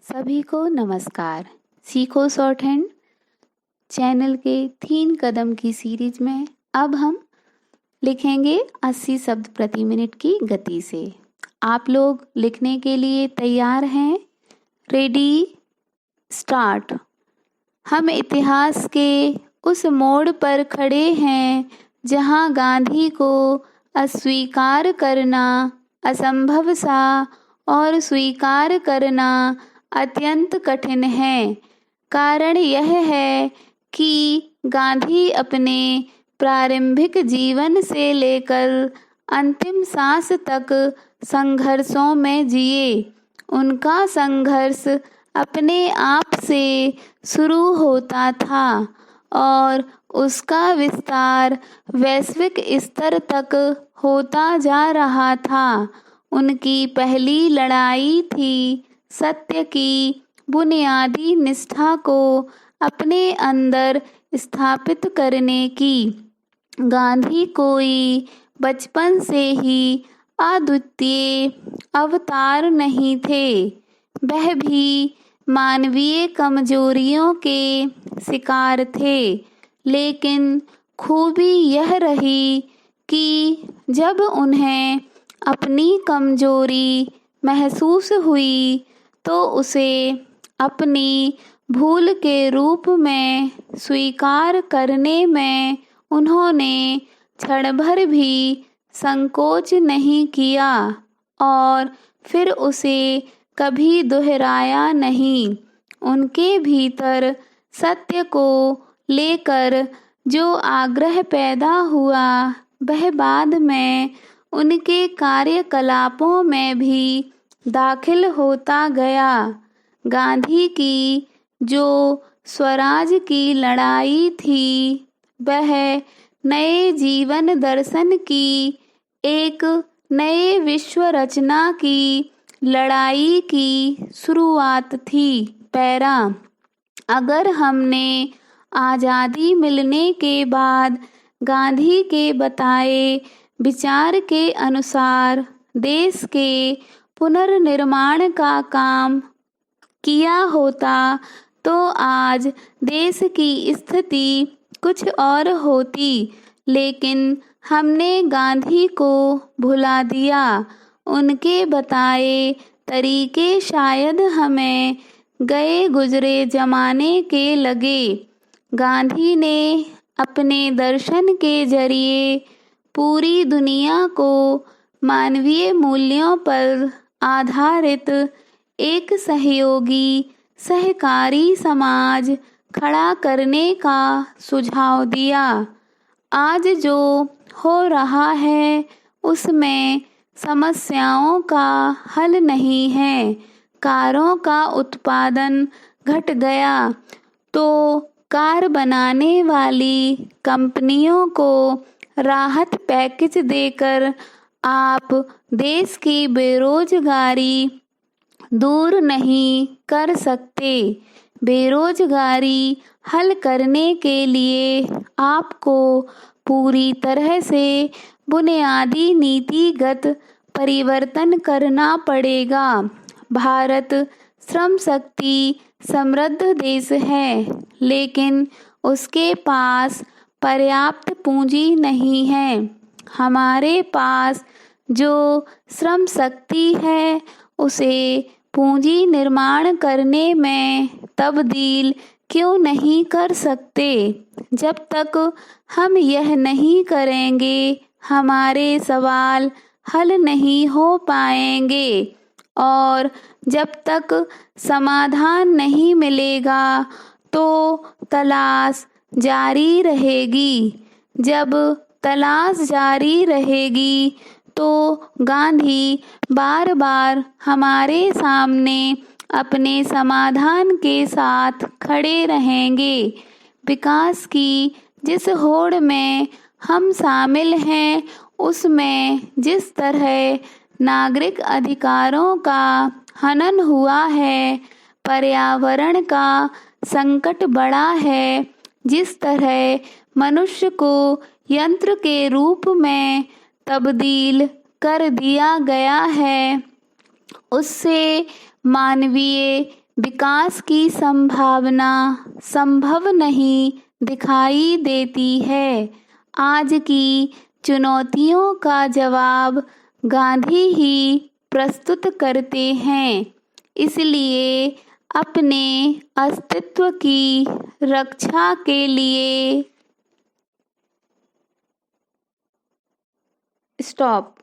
सभी को नमस्कार। सीखो शॉर्ट हैंड चैनल के 3 कदम की सीरीज में अब हम लिखेंगे 80 शब्द प्रति मिनट की गति से। आप लोग लिखने के लिए तैयार हैं? Ready, start. हम इतिहास के उस मोड़ पर खड़े हैं जहां गांधी को अस्वीकार करना असंभव सा और स्वीकार करना अत्यंत कठिन है। कारण यह है कि गांधी अपने प्रारंभिक जीवन से लेकर अंतिम सांस तक संघर्षों में जिए। उनका संघर्ष अपने आप से शुरू होता था और उसका विस्तार वैश्विक स्तर तक होता जा रहा था। उनकी पहली लड़ाई थी सत्य की बुनियादी निष्ठा को अपने अंदर स्थापित करने की। गांधी कोई बचपन से ही अद्वितीय अवतार नहीं थे। वह भी मानवीय कमजोरियों के शिकार थे, लेकिन खूबी यह रही कि जब उन्हें अपनी कमजोरी महसूस हुई तो उसे अपनी भूल के रूप में स्वीकार करने में उन्होंने क्षण भर भी संकोच नहीं किया और फिर उसे कभी दोहराया नहीं। उनके भीतर सत्य को लेकर जो आग्रह पैदा हुआ वह बाद में उनके कार्यकलापों में भी दाखिल होता गया। गांधी की जो स्वराज की लड़ाई थी वह नए जीवन दर्शन की, एक नए विश्व रचना की लड़ाई की शुरुआत थी। पैरा, अगर हमने आज़ादी मिलने के बाद गांधी के बताए विचार के अनुसार देश के पुनर्निर्माण का काम किया होता तो आज देश की स्थिति कुछ और होती, लेकिन हमने गांधी को भुला दिया। उनके बताए तरीके शायद हमें गए गुजरे जमाने के लगे। गांधी ने अपने दर्शन के जरिए पूरी दुनिया को मानवीय मूल्यों पर आधारित एक सहयोगी सहकारी समाज खड़ा करने का सुझाव दिया। आज जो हो रहा है उसमें समस्याओं का हल नहीं है। कारों का उत्पादन घट गया तो कार बनाने वाली कंपनियों को राहत पैकेज देकर आप देश की बेरोजगारी दूर नहीं कर सकते। बेरोजगारी हल करने के लिए आपको पूरी तरह से बुनियादी नीतिगत परिवर्तन करना पड़ेगा। भारत श्रम शक्ति समृद्ध देश है, लेकिन उसके पास पर्याप्त पूंजी नहीं है। हमारे पास जो श्रम शक्ति है उसे पूंजी निर्माण करने में तब्दील क्यों नहीं कर सकते? जब तक हम यह नहीं करेंगे हमारे सवाल हल नहीं हो पाएंगे और जब तक समाधान नहीं मिलेगा तो तलाश जारी रहेगी। जब तलाश जारी रहेगी तो गांधी बार बार हमारे सामने अपने समाधान के साथ खड़े रहेंगे। विकास की जिस होड़ में हम शामिल हैं उसमें जिस तरह नागरिक अधिकारों का हनन हुआ है, पर्यावरण का संकट बढ़ा है, जिस तरह मनुष्य को यंत्र के रूप में तब्दील कर दिया गया है, उससे मानवीय विकास की संभावना संभव नहीं दिखाई देती है। आज की चुनौतियों का जवाब गांधी ही प्रस्तुत करते हैं। इसलिए अपने अस्तित्व की रक्षा के लिए स्टॉप।